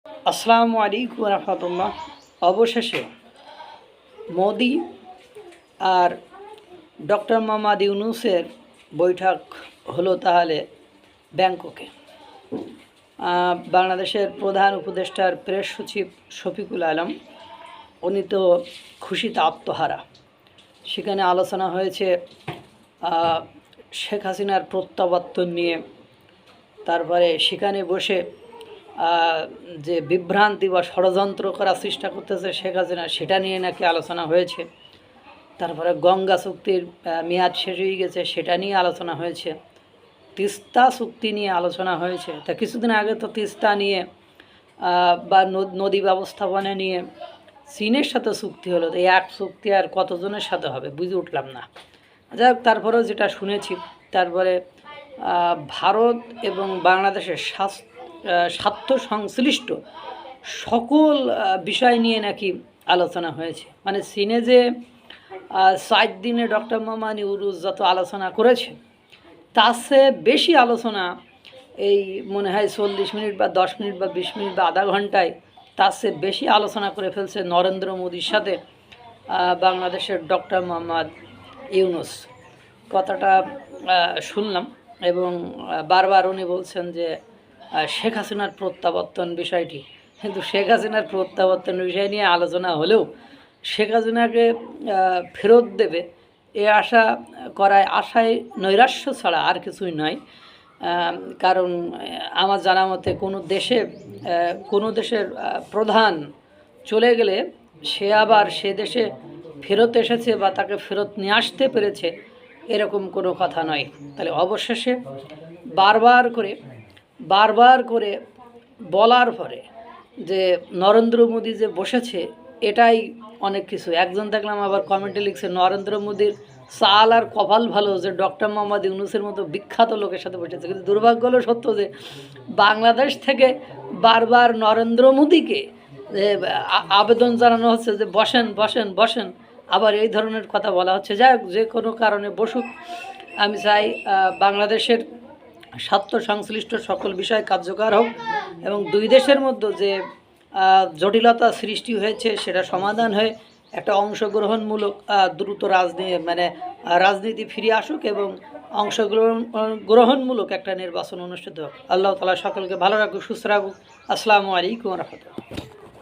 আসসালামু আলাইকুম রহমতুল্লাহ। অবশেষে মোদি আর ডক্টর মোহাম্মদ ইউনূসের বৈঠক হলো তাহলে ব্যাংককে। বাংলাদেশের প্রধান উপদেষ্টার প্রেস সচিব শফিকুল আলম উনি তো খুশিতে আত্মহারা। সেখানে আলোচনা হয়েছে শেখ হাসিনার প্রত্যাবর্তন নিয়ে। তারপরে সেখানে বসে যে বিভ্রান্তি বা ষড়যন্ত্র করার চেষ্টা করতেছে শেখ হাসিনা, সেটা নিয়ে নাকি আলোচনা হয়েছে। তারপরে গঙ্গা চুক্তির মেয়াদ শেষ হয়ে গেছে, সেটা নিয়ে আলোচনা হয়েছে। তিস্তা চুক্তি নিয়ে আলোচনা হয়েছে। তা কিছুদিন আগে তো তিস্তা নিয়ে বা নদী ব্যবস্থাপনা নিয়ে চীনের সাথে চুক্তি হলো। তো এই এক চুক্তি আর কতজনের সাথে হবে বুঝে উঠলাম না। যাই হোক, তারপরেও যেটা শুনেছি, তারপরে ভারত এবং বাংলাদেশের স্বার্থ সংশ্লিষ্ট সকল বিষয় নিয়ে নাকি আলোচনা হয়েছে। মানে চীনে যে 4 দিনে ডক্টর মোহাম্মদ ইউনূস যত আলোচনা করেছে তার চেয়ে বেশি আলোচনা এই মনে হয় 40 মিনিট বা 10 মিনিট বা 20 মিনিট বা আধা ঘন্টায় তার চেয়ে বেশি আলোচনা করে ফেলছে নরেন্দ্র মোদির সাথে বাংলাদেশের ডক্টর মোহাম্মদ ইউনূস। কথাটা শুনলাম এবং বারবার উনি বলছেন যে শেখ হাসিনার প্রত্যাবর্তন বিষয়টি, কিন্তু শেখ হাসিনার প্রত্যাবর্তন বিষয় নিয়ে আলোচনা হলেও শেখ হাসিনাকে ফেরত দেবে এ আশা করায় আশায় নৈরাশ্য ছাড়া আর কিছুই নয়। কারণ আমার জানা মতে কোনো দেশের প্রধান চলে গেলে সে আবার সে দেশে ফেরত এসেছে বা তাকে ফেরত নিয়ে আসতে পেরেছে এরকম কোনো কথা নয়। তাহলে অবশেষে বারবার করে বলার পরে যে নরেন্দ্র মোদি যে বসেছে এটাই অনেক কিছু। একজন দেখলাম আবার কমেন্টে লিখছে নরেন্দ্র মোদির চাল আর কপাল ভালো যে ডক্টর মোহাম্মদ ইউনূসের মতো বিখ্যাত লোকের সাথে বসেছে। কিন্তু দুর্ভাগ্য হলো সত্য যে বাংলাদেশ থেকে বারবার নরেন্দ্র মোদিকে আবেদন জানানো হচ্ছে যে বসেন বসেন বসেন, আবার এই ধরনের কথা বলা হচ্ছে। যাই হোক, যে কোনো কারণে বসুক। আমি চাই বাংলাদেশের স্বার্থ সংশ্লিষ্ট সকল বিষয় কার্যকর হোক এবং দুই দেশের মধ্যে যে জটিলতা সৃষ্টি হয়েছে সেটা সমাধান হয়ে একটা অংশগ্রহণমূলক দ্রুত রাজনীতি ফিরে আসুক এবং অংশগ্রহণমূলক একটা নির্বাচন অনুষ্ঠিত হোক। আল্লাহ তাআলা সকলকে ভালো রাখুক, সুস্থ রাখুক। আসসালামু আলাইকুম ওয়া রাহমাতুল্লাহ।